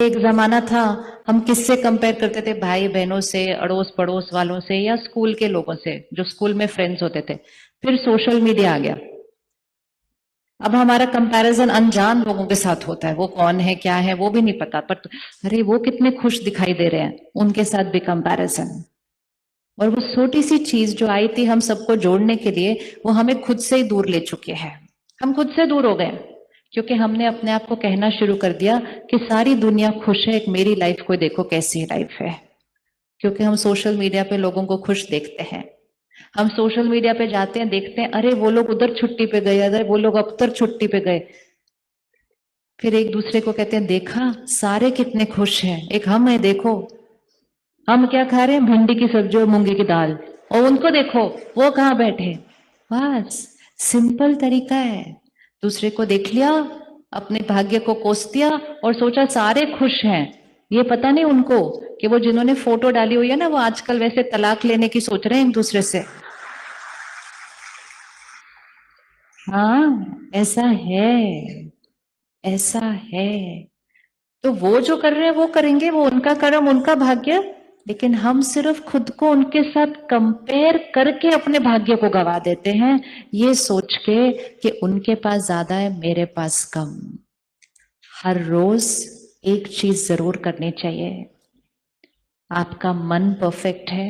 एक जमाना था, हम किससे कंपेयर करते थे? भाई बहनों से, अड़ोस पड़ोस वालों से, या स्कूल के लोगों से जो स्कूल में फ्रेंड्स होते थे। फिर सोशल मीडिया आ गया। अब हमारा कंपैरिजन अनजान लोगों के साथ होता है। वो कौन है, क्या है, वो भी नहीं पता, पर अरे वो कितने खुश दिखाई दे रहे हैं, उनके साथ भी कंपैरिजन। और वो छोटी सी चीज जो आई थी हम सबको जोड़ने के लिए, वो हमें खुद से ही दूर ले चुके हैं। हम खुद से दूर हो गए, क्योंकि हमने अपने आप को कहना शुरू कर दिया कि सारी दुनिया खुश है, एक मेरी लाइफ को देखो कैसी लाइफ है। क्योंकि हम सोशल मीडिया पे लोगों को खुश देखते हैं। हम सोशल मीडिया पे जाते हैं, देखते हैं, अरे वो लोग उधर छुट्टी पे गए, अरे वो लोग अब उधर छुट्टी पे गए। फिर एक दूसरे को कहते हैं, देखा सारे कितने खुश हैं, एक हम है देखो। हम क्या खा रहे हैं? भिंडी की सब्जी और मूंगी की दाल। और उनको देखो, वो कहाँ बैठे। बस सिंपल तरीका है। दूसरे को देख लिया, अपने भाग्य को कोस दिया और सोचा सारे खुश हैं। ये पता नहीं उनको कि वो जिन्होंने फोटो डाली हुई है ना, वो आजकल वैसे तलाक लेने की सोच रहे हैं एक दूसरे से। हाँ, ऐसा है, ऐसा है। तो वो जो कर रहे हैं वो करेंगे, वो उनका कर्म, उनका भाग्य। लेकिन हम सिर्फ खुद को उनके साथ कंपेयर करके अपने भाग्य को गवा देते हैं, ये सोच के कि उनके पास ज्यादा है, मेरे पास कम। हर रोज एक चीज जरूर करनी चाहिए। आपका मन परफेक्ट है,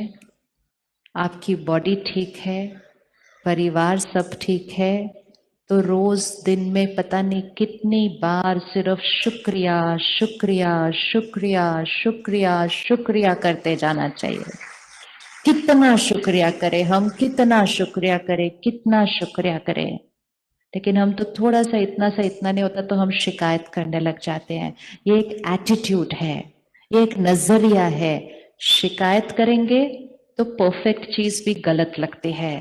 आपकी बॉडी ठीक है, परिवार सब ठीक है, तो रोज दिन में पता नहीं कितनी बार सिर्फ शुक्रिया शुक्रिया शुक्रिया शुक्रिया शुक्रिया करते जाना चाहिए। कितना शुक्रिया करें हम, कितना शुक्रिया करें, कितना शुक्रिया करें। लेकिन हम तो थोड़ा सा, इतना नहीं होता तो हम शिकायत करने लग जाते हैं। ये एक एटीट्यूड है, ये एक नजरिया है। शिकायत करेंगे तो परफेक्ट चीज भी गलत लगती है,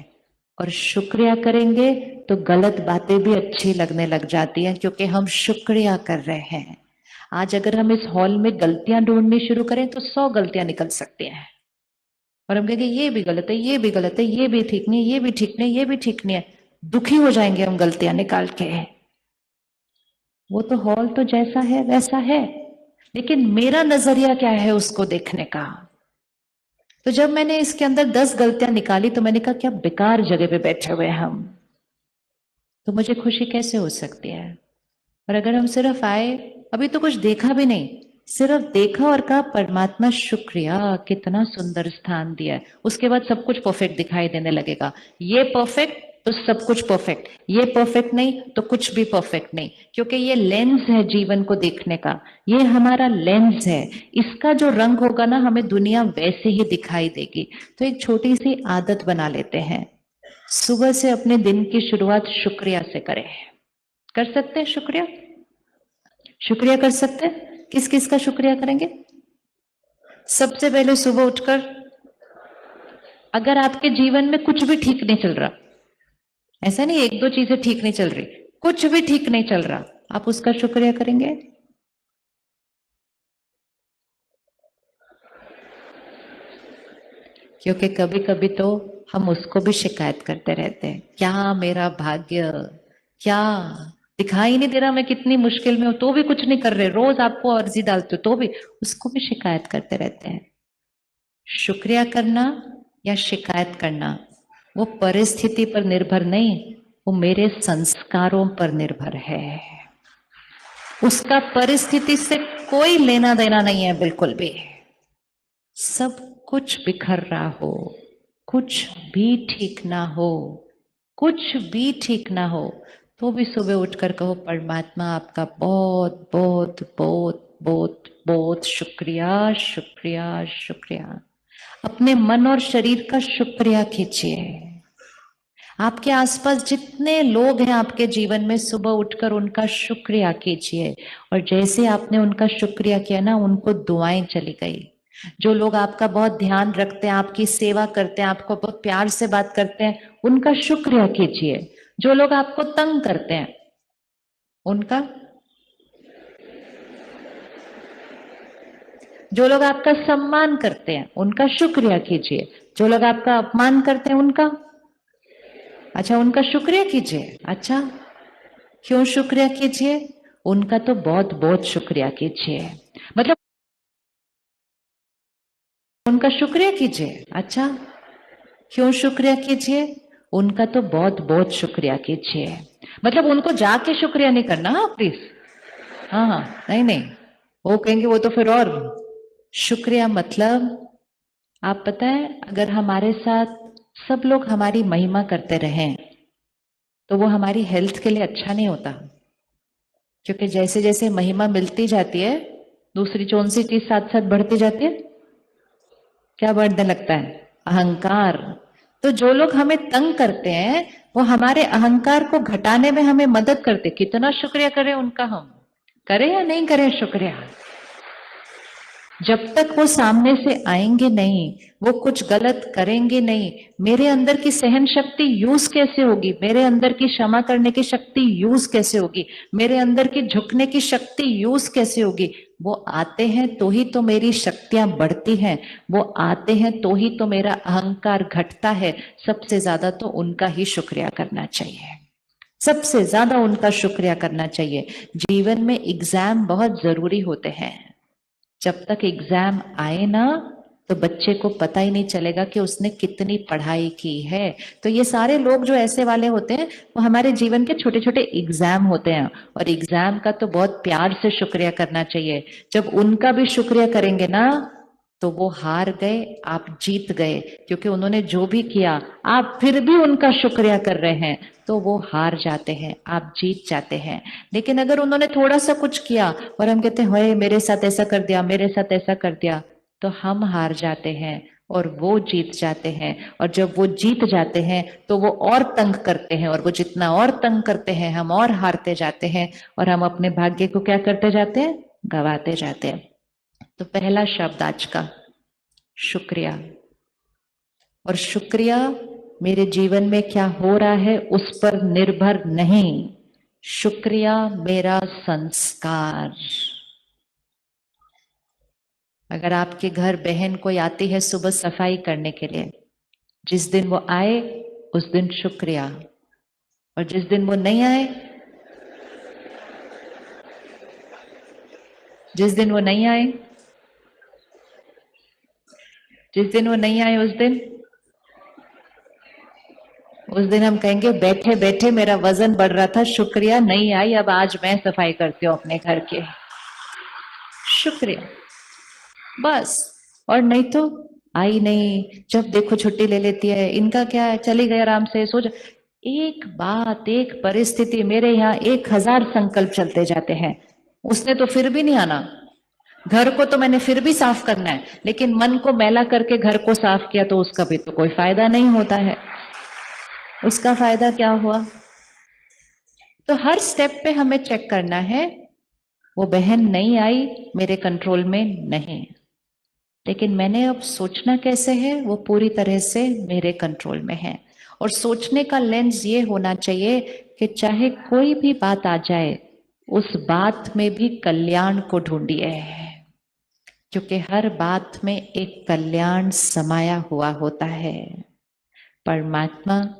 और शुक्रिया करेंगे तो गलत बातें भी अच्छी लगने लग जाती हैं, क्योंकि हम शुक्रिया कर रहे हैं। आज अगर हम इस हॉल में गलतियां ढूंढनी शुरू करें तो 100 गलतियां निकल सकती हैं। और हम कहेंगे ये भी गलत है, ये भी गलत है, ये भी ठीक नहीं, ये भी ठीक नहीं, ये भी ठीक नहीं है। दुखी हो जाएंगे हम गलतियां निकाल के। वो तो हॉल तो जैसा है वैसा है, लेकिन मेरा नजरिया क्या है उसको देखने का। तो जब मैंने इसके अंदर 10 गलतियां निकाली तो मैंने कहा क्या बेकार जगह पे बैठे हुए हैं हम, तो मुझे खुशी कैसे हो सकती है। और अगर हम सिर्फ आए, अभी तो कुछ देखा भी नहीं, सिर्फ देखा और कहा परमात्मा शुक्रिया, कितना सुंदर स्थान दिया है, उसके बाद सब कुछ परफेक्ट दिखाई देने लगेगा। ये परफेक्ट तो सब कुछ परफेक्ट, ये परफेक्ट नहीं तो कुछ भी परफेक्ट नहीं। क्योंकि ये लेंस है जीवन को देखने का, ये हमारा लेंस है। इसका जो रंग होगा ना, हमें दुनिया वैसे ही दिखाई देगी। तो एक छोटी सी आदत बना लेते हैं, सुबह से अपने दिन की शुरुआत शुक्रिया से करें। कर सकते हैं शुक्रिया? शुक्रिया कर सकते हैं? किस किस का शुक्रिया करेंगे? सबसे पहले सुबह उठकर, अगर आपके जीवन में कुछ भी ठीक नहीं चल रहा, ऐसा नहीं एक दो चीजें ठीक नहीं चल रही, कुछ भी ठीक नहीं चल रहा, आप उसका शुक्रिया करेंगे? क्योंकि कभी कभी तो हम उसको भी शिकायत करते रहते हैं, क्या मेरा भाग्य, क्या दिखाई नहीं दे रहा, मैं कितनी मुश्किल में हूं तो भी कुछ नहीं कर रहे, रोज आपको अर्जी डालते हो तो भी, उसको भी शिकायत करते रहते हैं। शुक्रिया करना या शिकायत करना, वो परिस्थिति पर निर्भर नहीं, वो मेरे संस्कारों पर निर्भर है। उसका परिस्थिति से कोई लेना देना नहीं है बिल्कुल भी। सब कुछ बिखर रहा हो, कुछ भी ठीक ना हो, कुछ भी ठीक ना हो, तो भी सुबह उठकर कहो परमात्मा आपका बहुत बहुत बहुत बहुत बहुत शुक्रिया शुक्रिया शुक्रिया। अपने मन और शरीर का शुक्रिया कीजिए। आपके आसपास जितने लोग हैं आपके जीवन में, सुबह उठकर उनका शुक्रिया कीजिए। और जैसे आपने उनका शुक्रिया किया ना, उनको दुआएं चली गई। जो लोग आपका बहुत ध्यान रखते हैं, आपकी सेवा करते हैं, आपको बहुत प्यार से बात करते हैं, उनका शुक्रिया कीजिए। जो लोग आपको तंग करते हैं उनका, जो लोग आपका सम्मान करते हैं उनका शुक्रिया कीजिए। जो लोग आपका अपमान करते हैं उनका, अच्छा उनका शुक्रिया कीजिए। अच्छा, क्यों शुक्रिया कीजिए? उनका तो बहुत बहुत शुक्रिया कीजिए। उनका शुक्रिया कीजिए। अच्छा, क्यों शुक्रिया कीजिए? उनका तो बहुत बहुत शुक्रिया कीजिए। मतलब उनको जाके शुक्रिया नहीं करना, हाँ प्लीज। हाँ हाँ, नहीं नहीं, वो कहेंगे वो तो फिर और। शुक्रिया मतलब, आप पता है, अगर हमारे साथ सब लोग हमारी महिमा करते रहें तो वो हमारी हेल्थ के लिए अच्छा नहीं होता। क्योंकि जैसे जैसे महिमा मिलती जाती है, दूसरी कौन सी चीज साथ साथ बढ़ती जाती है? क्या बढ़ने लगता है? अहंकार। तो जो लोग हमें तंग करते हैं वो हमारे अहंकार को घटाने में हमें मदद करते। कितना शुक्रिया करें उनका, हम करें या नहीं करें शुक्रिया? जब तक वो सामने से आएंगे नहीं, वो कुछ गलत करेंगे नहीं, मेरे अंदर की सहन शक्ति यूज कैसे होगी? मेरे अंदर की क्षमा करने की शक्ति यूज कैसे होगी? मेरे अंदर की झुकने की शक्ति यूज कैसे होगी? वो आते हैं तो ही तो मेरी शक्तियां बढ़ती हैं, वो आते हैं तो ही तो मेरा अहंकार घटता है। सबसे ज्यादा तो उनका ही शुक्रिया करना चाहिए, सबसे ज्यादा उनका शुक्रिया करना चाहिए। जीवन में एग्जाम बहुत जरूरी होते हैं। जब तक एग्जाम आए ना, तो बच्चे को पता ही नहीं चलेगा कि उसने कितनी पढ़ाई की है। तो ये सारे लोग जो ऐसे वाले होते हैं, वो हमारे जीवन के छोटे छोटे एग्जाम होते हैं। और एग्जाम का तो बहुत प्यार से शुक्रिया करना चाहिए। जब उनका भी शुक्रिया करेंगे ना, तो वो हार गए, आप जीत गए। क्योंकि उन्होंने जो भी किया, आप फिर भी उनका शुक्रिया कर रहे हैं, तो वो हार जाते हैं, आप जीत जाते हैं। लेकिन अगर उन्होंने थोड़ा सा कुछ किया और हम कहते हैं मेरे साथ ऐसा कर दिया, मेरे साथ ऐसा कर दिया, तो हम हार जाते हैं और वो जीत जाते हैं। और जब वो जीत जाते हैं तो वो और तंग करते हैं, और वो जितना और तंग करते हैं, हम और हारते जाते हैं, और हम अपने भाग्य को क्या करते जाते हैं? गवाते जाते हैं। तो पहला शब्द आज का, शुक्रिया। और शुक्रिया मेरे जीवन में क्या हो रहा है उस पर निर्भर नहीं, शुक्रिया मेरा संस्कार। अगर आपके घर बहन कोई आती है सुबह सफाई करने के लिए, जिस दिन वो आए उस दिन शुक्रिया, और जिस दिन वो नहीं आए, जिस दिन वो नहीं आए, जिस दिन वो नहीं आए उस दिन हम कहेंगे बैठे बैठे मेरा वजन बढ़ रहा था, शुक्रिया नहीं आई, अब आज मैं सफाई करती हूँ अपने घर के। शुक्रिया, बस। और नहीं तो आई नहीं, जब देखो छुट्टी ले लेती है, इनका क्या है, चली गई आराम से सो जा। एक बात, एक परिस्थिति, मेरे यहाँ 1000 संकल्प चलते जाते हैं। उसने तो फिर भी नहीं आना। घर को तो मैंने फिर भी साफ करना है, लेकिन मन को मैला करके घर को साफ किया तो उसका भी तो कोई फायदा नहीं होता है। उसका फायदा क्या हुआ? तो हर स्टेप पे हमें चेक करना है, वो बहन नहीं आई, मेरे कंट्रोल में नहीं, लेकिन मैंने अब सोचना कैसे है, वो पूरी तरह से मेरे कंट्रोल में है। और सोचने का लेंस ये होना चाहिए कि चाहे कोई भी बात आ जाए, उस बात में भी कल्याण को ढूंढिए, क्योंकि हर बात में एक कल्याण समाया हुआ होता है। परमात्मा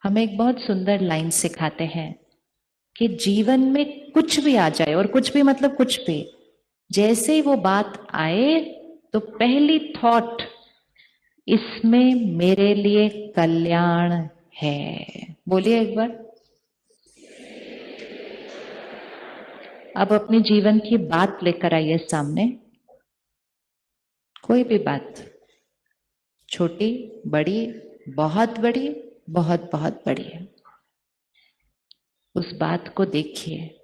हमें एक बहुत सुंदर लाइन सिखाते हैं कि जीवन में कुछ भी आ जाए, और कुछ भी मतलब कुछ भी, जैसे ही वो बात आए तो पहली थॉट, इसमें मेरे लिए कल्याण है। बोलिए एक बार। अब अपने जीवन की बात लेकर आइए सामने, कोई भी बात, छोटी, बड़ी, बहुत बड़ी, बहुत बहुत बड़ी है, उस बात को देखिए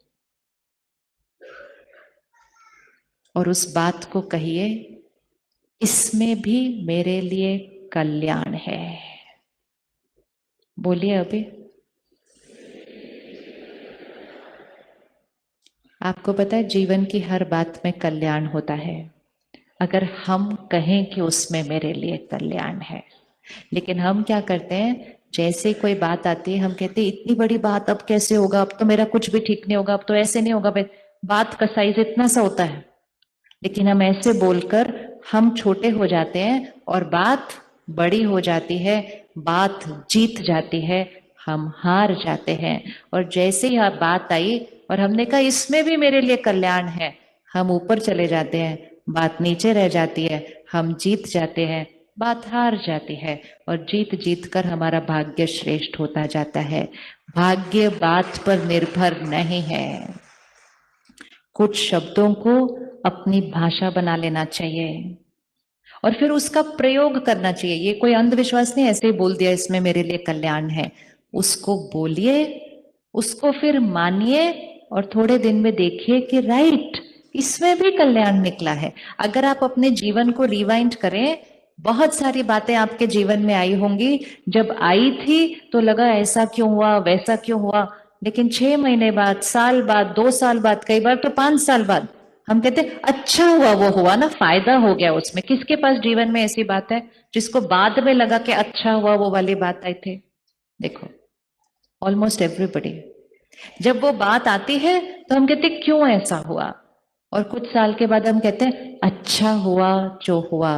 और उस बात को कहिए, इसमें भी मेरे लिए कल्याण है। बोलिए अभी। आपको पता है जीवन की हर बात में कल्याण होता है, अगर हम कहें कि उसमें मेरे लिए कल्याण है। लेकिन हम क्या करते हैं, जैसे कोई बात आती है हम कहते हैं इतनी बड़ी बात अब कैसे होगा, अब तो मेरा कुछ भी ठीक नहीं होगा, अब तो ऐसे नहीं होगा। भाई, बात का साइज इतना सा होता है, लेकिन हम ऐसे बोलकर हम छोटे हो जाते हैं और बात बड़ी हो जाती है, बात जीत जाती है, हम हार जाते हैं। और जैसे ही बात आई और हमने कहा इसमें भी मेरे लिए कल्याण है, हम ऊपर चले जाते हैं, बात नीचे रह जाती है, हम जीत जाते हैं, बात हार जाती है, और जीत जीत कर हमारा भाग्य श्रेष्ठ होता जाता है। भाग्य बात पर निर्भर नहीं है। कुछ शब्दों को अपनी भाषा बना लेना चाहिए और फिर उसका प्रयोग करना चाहिए। ये कोई अंधविश्वास नहीं, ऐसे ही बोल दिया इसमें मेरे लिए कल्याण है। उसको बोलिए, उसको फिर मानिए, और थोड़े दिन में देखिए कि राइट, इसमें भी कल्याण निकला है। अगर आप अपने जीवन को रिवाइंड करें, बहुत सारी बातें आपके जीवन में आई होंगी, जब आई थी तो लगा ऐसा क्यों हुआ, वैसा क्यों हुआ, लेकिन 6 महीने बाद, साल बाद, 2 साल बाद, कई बार तो 5 साल बाद हम कहते अच्छा हुआ, वो हुआ ना, फायदा हो गया उसमें। किसके पास जीवन में ऐसी बात है जिसको बाद में लगा कि अच्छा हुआ वो वाली बात आई थी? देखो, ऑलमोस्ट एवरीबडी। जब वो बात आती है तो हम कहते क्यों ऐसा हुआ, और कुछ साल के बाद हम कहते हैं अच्छा हुआ जो हुआ।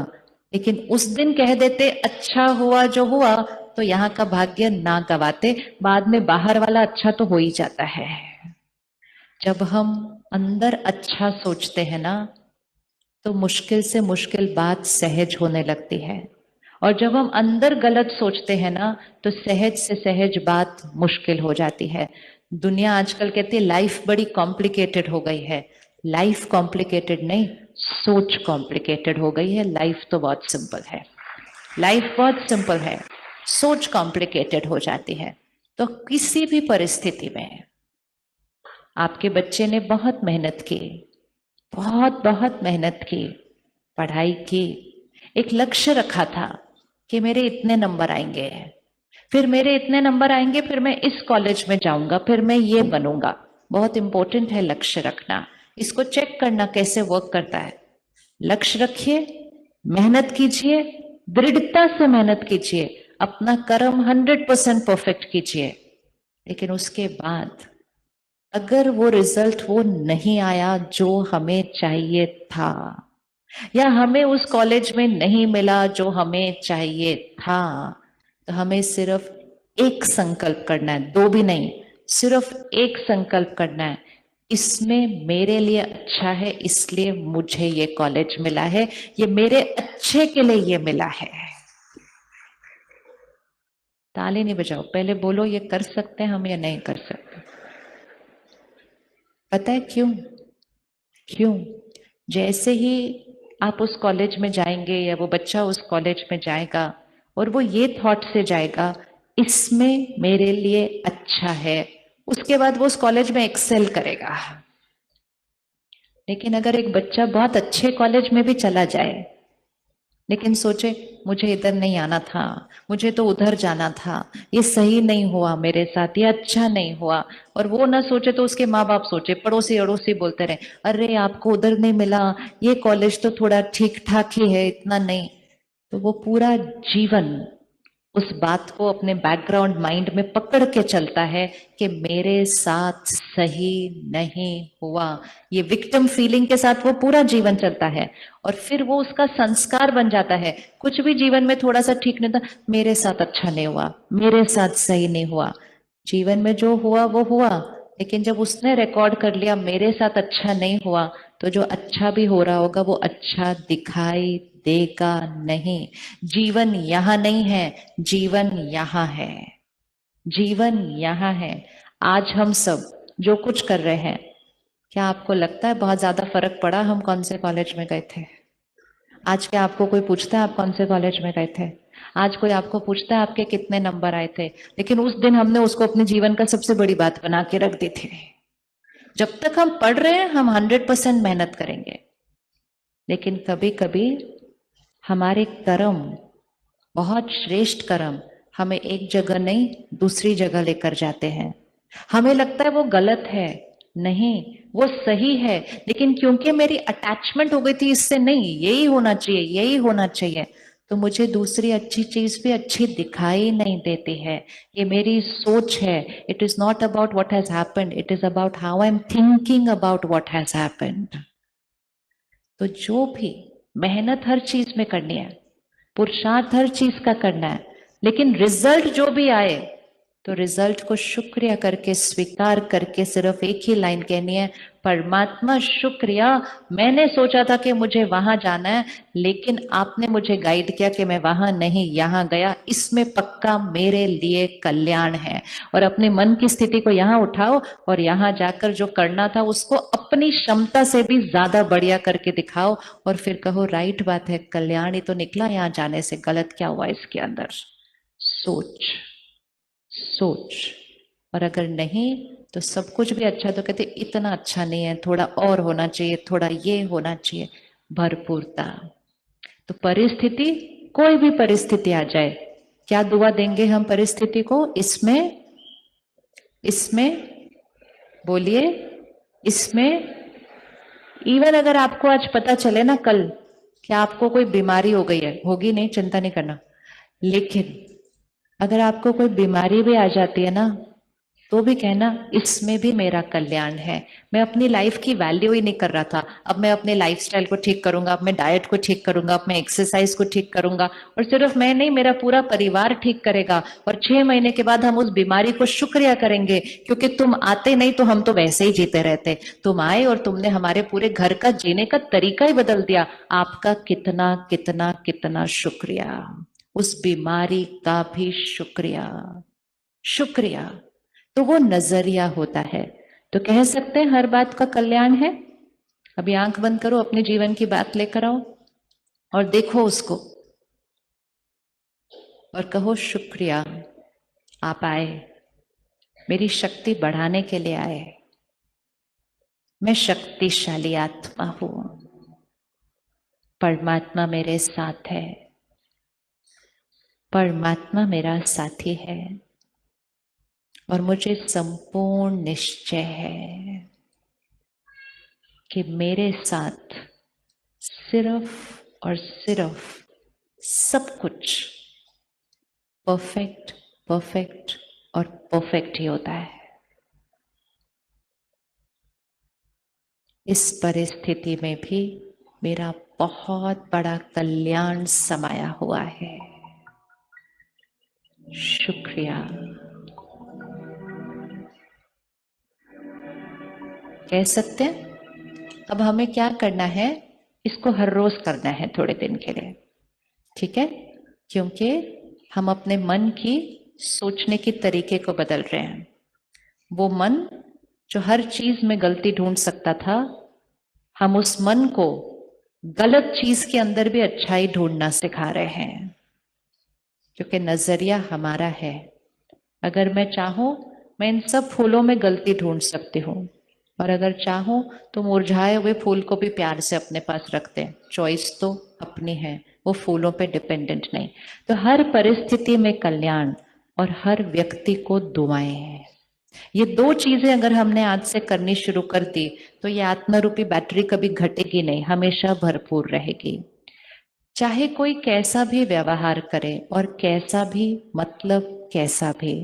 लेकिन उस दिन कह देते अच्छा हुआ जो हुआ तो यहाँ का भाग्य ना गवाते, बाद में बाहर वाला अच्छा तो हो ही जाता है। जब हम अंदर अच्छा सोचते हैं ना, तो मुश्किल से मुश्किल बात सहज होने लगती है, और जब हम अंदर गलत सोचते हैं ना, तो सहज से सहज बात मुश्किल हो जाती है। दुनिया आजकल कहती है लाइफ बड़ी कॉम्प्लिकेटेड हो गई है। लाइफ कॉम्प्लिकेटेड नहीं, सोच कॉम्प्लिकेटेड हो गई है। लाइफ तो बहुत सिंपल है, लाइफ बहुत सिंपल है, सोच कॉम्प्लिकेटेड हो जाती है। तो किसी भी परिस्थिति में आपके बच्चे ने बहुत मेहनत की, बहुत बहुत मेहनत की, पढ़ाई की, एक लक्ष्य रखा था कि मेरे इतने नंबर आएंगे, फिर मेरे इतने नंबर आएंगे, फिर मैं इस कॉलेज में जाऊंगा, फिर मैं ये बनूंगा। बहुत इंपॉर्टेंट है लक्ष्य रखना। इसको चेक करना कैसे वर्क करता है। लक्ष्य रखिए, मेहनत कीजिए, दृढ़ता से मेहनत कीजिए, अपना कर्म 100% परफेक्ट कीजिए। लेकिन उसके बाद अगर वो रिजल्ट वो नहीं आया जो हमें चाहिए था, या हमें उस कॉलेज में नहीं मिला जो हमें चाहिए था, तो हमें सिर्फ एक संकल्प करना है, दो भी नहीं, सिर्फ एक संकल्प करना है, इसमें मेरे लिए अच्छा है, इसलिए मुझे ये कॉलेज मिला है, ये मेरे अच्छे के लिए ये मिला है। ताली नहीं बजाओ, पहले बोलो ये कर सकते हैं हम या नहीं कर सकते। पता है क्यों? क्यों? जैसे ही आप उस कॉलेज में जाएंगे, या वो बच्चा उस कॉलेज में जाएगा, और वो ये थॉट से जाएगा इसमें मेरे लिए अच्छा है, उसके बाद वो उस कॉलेज में एक्सेल करेगा। लेकिन अगर एक बच्चा बहुत अच्छे कॉलेज में भी चला जाए, लेकिन सोचे मुझे इधर नहीं आना था, मुझे तो उधर जाना था, ये सही नहीं हुआ मेरे साथ, ये अच्छा नहीं हुआ, और वो ना सोचे तो उसके माँ बाप सोचे, पड़ोसी अड़ोसी बोलते रहे अरे आपको उधर नहीं मिला, ये कॉलेज तो थोड़ा ठीक ठाक ही है, इतना नहीं। तो वो पूरा जीवन उस बात को अपने बैकग्राउंड माइंड में पकड़ के चलता है कि मेरे साथ सही नहीं हुआ। ये विक्टिम फीलिंग के साथ वो पूरा जीवन चलता है, और फिर वो उसका संस्कार बन जाता है। कुछ भी जीवन में थोड़ा सा ठीक नहीं था, मेरे साथ अच्छा नहीं हुआ, मेरे साथ सही नहीं हुआ। जीवन में जो हुआ वो हुआ, लेकिन जब उसने रिकॉर्ड कर लिया मेरे साथ अच्छा नहीं हुआ, तो जो अच्छा भी हो रहा होगा वो अच्छा दिखाई देगा नहीं। जीवन यहां नहीं है, जीवन यहां है, जीवन यहां है। आज हम सब जो कुछ कर रहे हैं, क्या आपको लगता है बहुत ज्यादा फर्क पड़ा हम कौन से कॉलेज में गए थे? आज क्या आपको कोई पूछता है आप कौन से कॉलेज में गए थे? आज कोई आपको पूछता है आपके कितने नंबर आए थे? लेकिन उस दिन हमने उसको अपने जीवन का सबसे बड़ी बात बना के रख दी थी। जब तक हम पढ़ रहे हैं हम 100% मेहनत करेंगे, लेकिन कभी कभी हमारे कर्म, बहुत श्रेष्ठ कर्म, हमें एक जगह नहीं दूसरी जगह लेकर जाते हैं। हमें लगता है वो गलत है, नहीं, वो सही है, लेकिन क्योंकि मेरी अटैचमेंट हो गई थी इससे, नहीं यही होना चाहिए, यही होना चाहिए, तो मुझे दूसरी अच्छी चीज भी अच्छी दिखाई नहीं देती है। ये मेरी सोच है। It is not about what has happened, it is about how I am thinking about what has happened. तो जो भी मेहनत हर चीज में करनी है, पुरुषार्थ हर चीज का करना है, लेकिन रिजल्ट जो भी आए तो रिजल्ट को शुक्रिया करके स्वीकार करके सिर्फ एक ही लाइन कहनी है, परमात्मा शुक्रिया, मैंने सोचा था कि मुझे वहां जाना है, लेकिन आपने मुझे गाइड किया कि मैं वहां नहीं यहाँ गया, इसमें पक्का मेरे लिए कल्याण है। और अपने मन की स्थिति को यहाँ उठाओ और यहाँ जाकर जो करना था उसको अपनी क्षमता से भी ज्यादा बढ़िया करके दिखाओ और फिर कहो राइट बात है, कल्याण ही तो निकला यहाँ जाने से, गलत क्या हुआ इसके अंदर। सोच सोच। और अगर नहीं तो सब कुछ भी अच्छा तो कहते इतना अच्छा नहीं है, थोड़ा और होना चाहिए, थोड़ा ये होना चाहिए, भरपूरता। तो परिस्थिति, कोई भी परिस्थिति आ जाए, क्या दुआ देंगे हम परिस्थिति को, इसमें बोलिए, इसमें। इवन अगर आपको आज पता चले ना कल कि आपको कोई बीमारी हो गई है, होगी नहीं, चिंता नहीं करना, लेकिन अगर आपको कोई बीमारी भी आ जाती है ना, तो भी कहना इसमें भी मेरा कल्याण है। मैं अपनी लाइफ की वैल्यू ही नहीं कर रहा था, अब मैं अपने लाइफस्टाइल को ठीक करूंगा, अब मैं डाइट को ठीक करूंगा, अब मैं एक्सरसाइज को ठीक करूंगा, और सिर्फ मैं नहीं, मेरा पूरा परिवार ठीक करेगा। और 6 महीने के बाद हम उस बीमारी को शुक्रिया करेंगे, क्योंकि तुम आते नहीं तो हम तो वैसे ही जीते रहते, तुम आए और तुमने हमारे पूरे घर का जीने का तरीका ही बदल दिया। आपका कितना कितना कितना शुक्रिया, उस बीमारी का भी शुक्रिया। शुक्रिया तो वो नजरिया होता है। तो कह सकते हैं हर बात का कल्याण है। अभी आंख बंद करो, अपने जीवन की बात लेकर आओ और देखो उसको और कहो शुक्रिया, आप आए, मेरी शक्ति बढ़ाने के लिए आए, मैं शक्तिशाली आत्मा हूं, परमात्मा मेरे साथ है, परमात्मा मेरा साथी है और मुझे संपूर्ण निश्चय है कि मेरे साथ सिर्फ और सिर्फ सब कुछ परफेक्ट परफेक्ट और परफेक्ट ही होता है। इस परिस्थिति में भी मेरा बहुत बड़ा कल्याण समाया हुआ है। शुक्रिया। कह सकते हैं। अब हमें क्या करना है, इसको हर रोज करना है थोड़े दिन के लिए, ठीक है? क्योंकि हम अपने मन की सोचने की तरीके को बदल रहे हैं। वो मन जो हर चीज में गलती ढूंढ सकता था, हम उस मन को गलत चीज के अंदर भी अच्छाई ढूंढना सिखा रहे हैं, क्योंकि नजरिया हमारा है। अगर मैं चाहूं, मैं इन सब फूलों में गलती ढूंढ सकती हूँ, और अगर चाहूं तो मुरझाए हुए फूल को भी प्यार से अपने पास रखते हैं। चॉइस तो अपनी है, वो फूलों पे डिपेंडेंट नहीं। तो हर परिस्थिति में कल्याण और हर व्यक्ति को दुआएं हैं। ये दो चीजें अगर हमने आज से करनी शुरू कर दी तो ये आत्मरूपी बैटरी कभी घटेगी नहीं, हमेशा भरपूर रहेगी। चाहे कोई कैसा भी व्यवहार करे और कैसा भी, मतलब कैसा भी,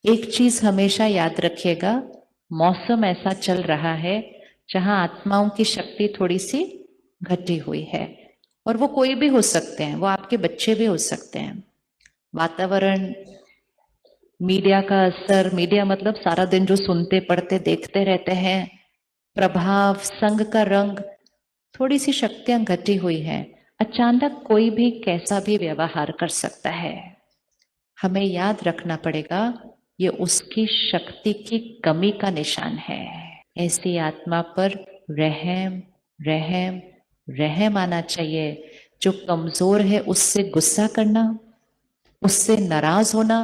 एक चीज हमेशा याद रखिएगा, मौसम ऐसा चल रहा है जहां आत्माओं की शक्ति थोड़ी सी घटी हुई है, और वो कोई भी हो सकते हैं, वो आपके बच्चे भी हो सकते हैं। वातावरण, मीडिया का असर, मीडिया मतलब सारा दिन जो सुनते पढ़ते देखते रहते हैं, प्रभाव, संग का रंग, थोड़ी सी शक्तियां घटी हुई हैं। अचानक कोई भी कैसा भी व्यवहार कर सकता है। हमें याद रखना पड़ेगा ये उसकी शक्ति की कमी का निशान है। ऐसी आत्मा पर रहम रहम रहम आना चाहिए। जो कमजोर है उससे गुस्सा करना, उससे नाराज होना,